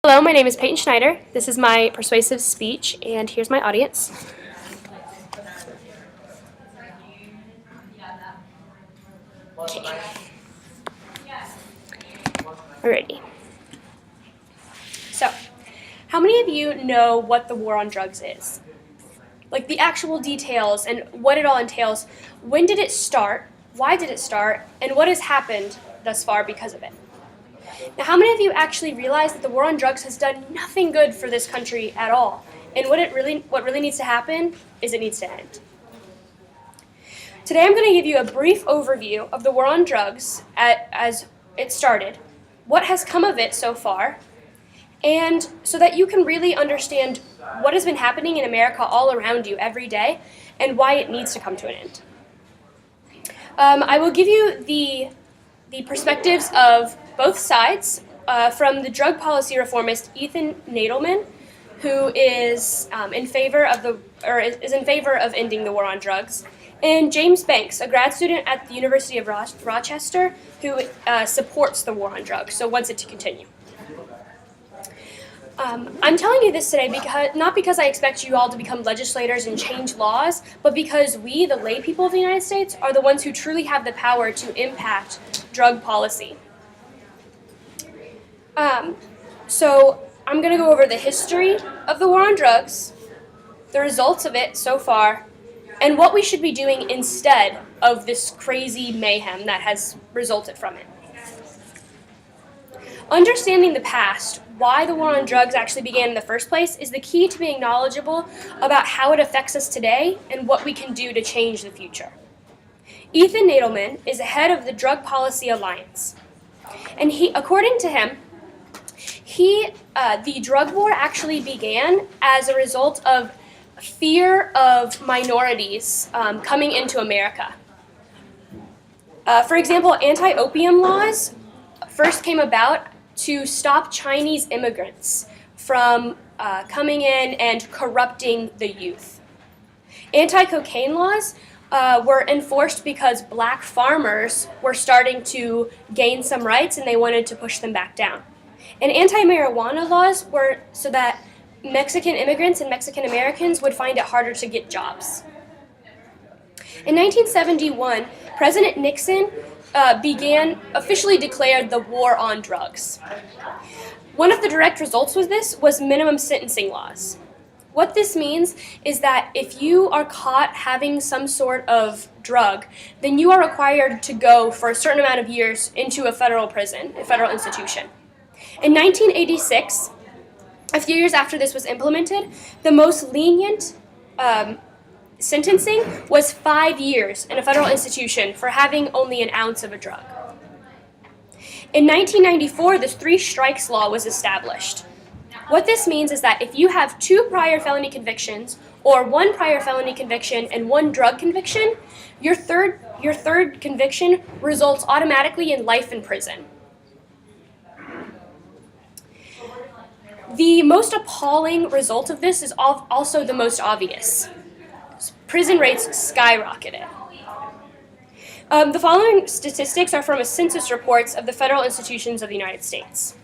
Hello, my name is Peyton Schneider. This is my persuasive speech, and here's my audience. Okay. Alrighty. So, how many of you know what the war on drugs is? Like the actual details and what it all entails. When did it start? Why did it start? And what has happened thus far because of it? Now, how many of you actually realize that the war on drugs has done nothing good for this country at all? And what really needs to happen is it needs to end. Today I'm going to give you a brief overview of the war on drugs as it started, what has come of it so far, and so that you can really understand what has been happening in America all around you every day and why it needs to come to an end. I will give you the perspectives of both sides from the drug policy reformist Ethan Nadelman, who is in favor of ending the war on drugs, and James Banks, a grad student at the University of Rochester, who supports the war on drugs, so wants it to continue. I'm telling you this today not because I expect you all to become legislators and change laws, but because we, the lay people of the United States, are the ones who truly have the power to impact drug policy. So I'm going to go over the history of the war on drugs, the results of it so far, and what we should be doing instead of this crazy mayhem that has resulted from it. Understanding the past, why the war on drugs actually began in the first place, is the key to being knowledgeable about how it affects us today and what we can do to change the future. Ethan Nadelman is the head of the Drug Policy Alliance. And according to him, the drug war actually began as a result of fear of minorities coming into America. For example, anti-opium laws first came about to stop Chinese immigrants from coming in and corrupting the youth. Anti-cocaine laws were enforced because black farmers were starting to gain some rights and they wanted to push them back down. And anti-marijuana laws were so that Mexican immigrants and Mexican Americans would find it harder to get jobs. In 1971, President Nixon officially declared the war on drugs. One of the direct results of this was minimum sentencing laws. What this means is that if you are caught having some sort of drug, then you are required to go for a certain amount of years into a federal prison, a federal institution. In 1986, a few years after this was implemented, the most lenient sentencing was 5 years in a federal institution for having only an ounce of a drug. In 1994, the three strikes law was established. What this means is that if you have 2 prior felony convictions, or 1 prior felony conviction and 1 drug conviction, your third conviction results automatically in life in prison. The most appalling result of this is also the most obvious. Prison rates skyrocketed. The following statistics are from a census reports of the federal institutions of the United States.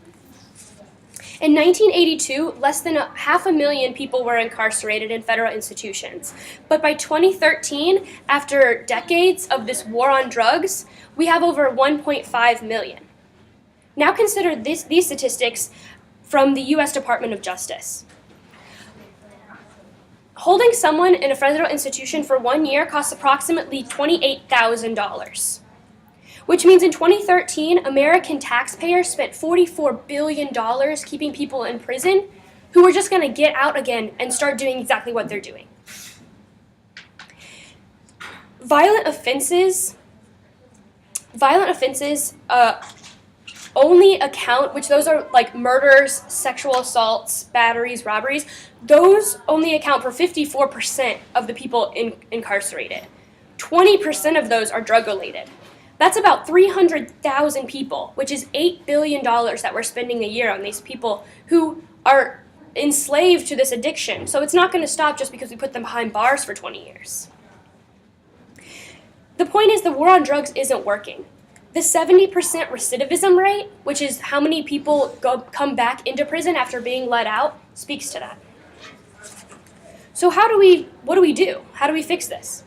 In 1982, less than 500,000 people were incarcerated in federal institutions. But by 2013, after decades of this war on drugs, we have over 1.5 million. Now consider these statistics from the U.S. Department of Justice. Holding someone in a federal institution for 1 year costs approximately $28,000, which means in 2013, American taxpayers spent $44 billion keeping people in prison who were just going to get out again and start doing exactly what they're doing. Violent offenses only account, which those are like murders, sexual assaults, batteries, robberies, those only account for 54% of the people incarcerated. 20% of those are drug-related. That's about 300,000 people, which is $8 billion that we're spending a year on these people who are enslaved to this addiction. So it's not going to stop just because we put them behind bars for 20 years. The point is the war on drugs isn't working. The 70% recidivism rate, which is how many people come back into prison after being let out, speaks to that. So what do we do? How do we fix this?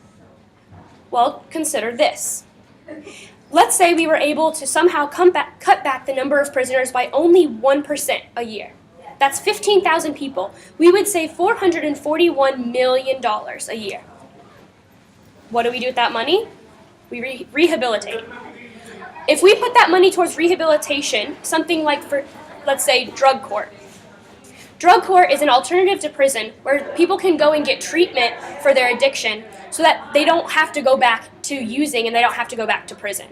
Well, consider this. Let's say we were able to somehow cut back the number of prisoners by only 1% a year. That's 15,000 people. We would save $441 million a year. What do we do with that money? We rehabilitate. If we put that money towards rehabilitation, something like, for, let's say, drug court. Drug court is an alternative to prison where people can go and get treatment for their addiction so that they don't have to go back to using and they don't have to go back to prison.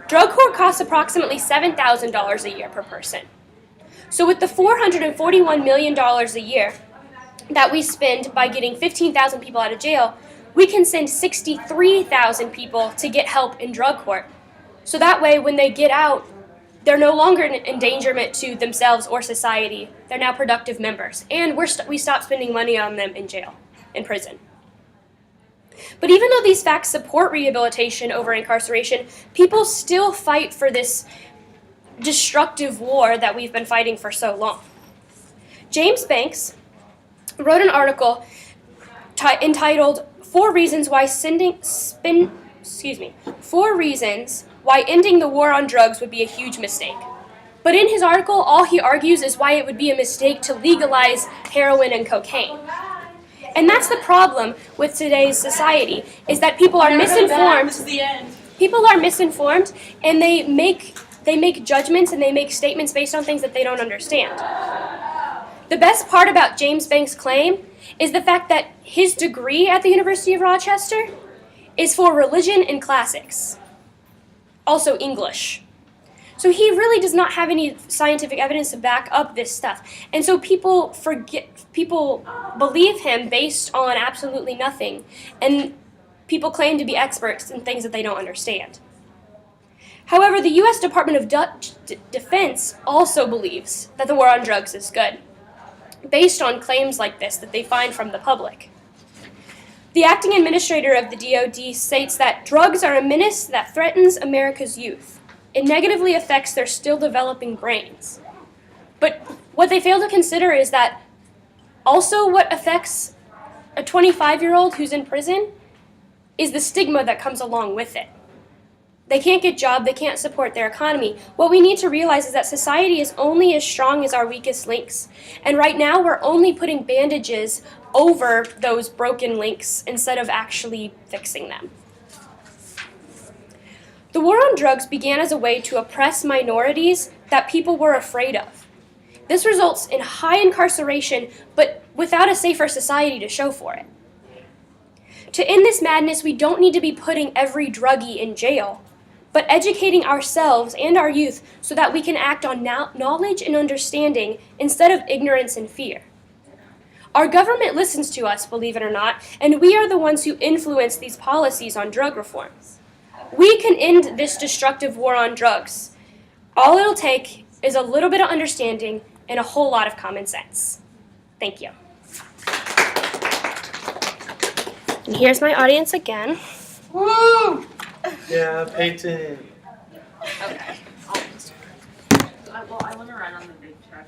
Drug court costs approximately $7,000 a year per person. So with the $441 million a year that we spend by getting 15,000 people out of jail, we can send 63,000 people to get help in drug court. So that way, when they get out, they're no longer an endangerment to themselves or society. They're now productive members. And we stop spending money on them in jail, in prison. But even though these facts support rehabilitation over incarceration, people still fight for this destructive war that we've been fighting for so long. James Banks wrote an article entitled "4 Reasons Why Ending the War on Drugs Would Be a Huge Mistake." But in his article, all he argues is why it would be a mistake to legalize heroin and cocaine. And that's the problem with today's society, is that people are misinformed. This is the end. People are misinformed, and they make judgments and they make statements based on things that they don't understand. The best part about James Banks' claim is the fact that his degree at the University of Rochester is for religion and classics, also English. So he really does not have any scientific evidence to back up this stuff. And so people believe him based on absolutely nothing. And people claim to be experts in things that they don't understand. However, the U.S. Department of Defense also believes that the war on drugs is good, based on claims like this that they find from the public. The acting administrator of the DoD states that drugs are a menace that threatens America's youth. It negatively affects their still developing brains. But what they fail to consider is that also what affects a 25-year-old who's in prison is the stigma that comes along with it. They can't get a job, they can't support their economy. What we need to realize is that society is only as strong as our weakest links. And right now we're only putting bandages over those broken links instead of actually fixing them. The war on drugs began as a way to oppress minorities that people were afraid of. This results in high incarceration, but without a safer society to show for it. To end this madness, we don't need to be putting every druggie in jail, but educating ourselves and our youth so that we can act on knowledge and understanding instead of ignorance and fear. Our government listens to us, believe it or not, and we are the ones who influence these policies on drug reforms. We can end this destructive war on drugs. All it'll take is a little bit of understanding and a whole lot of common sense. Thank you. And here's my audience again. Woo! Yeah, Peyton. Okay. Well, I want to run on the big truck.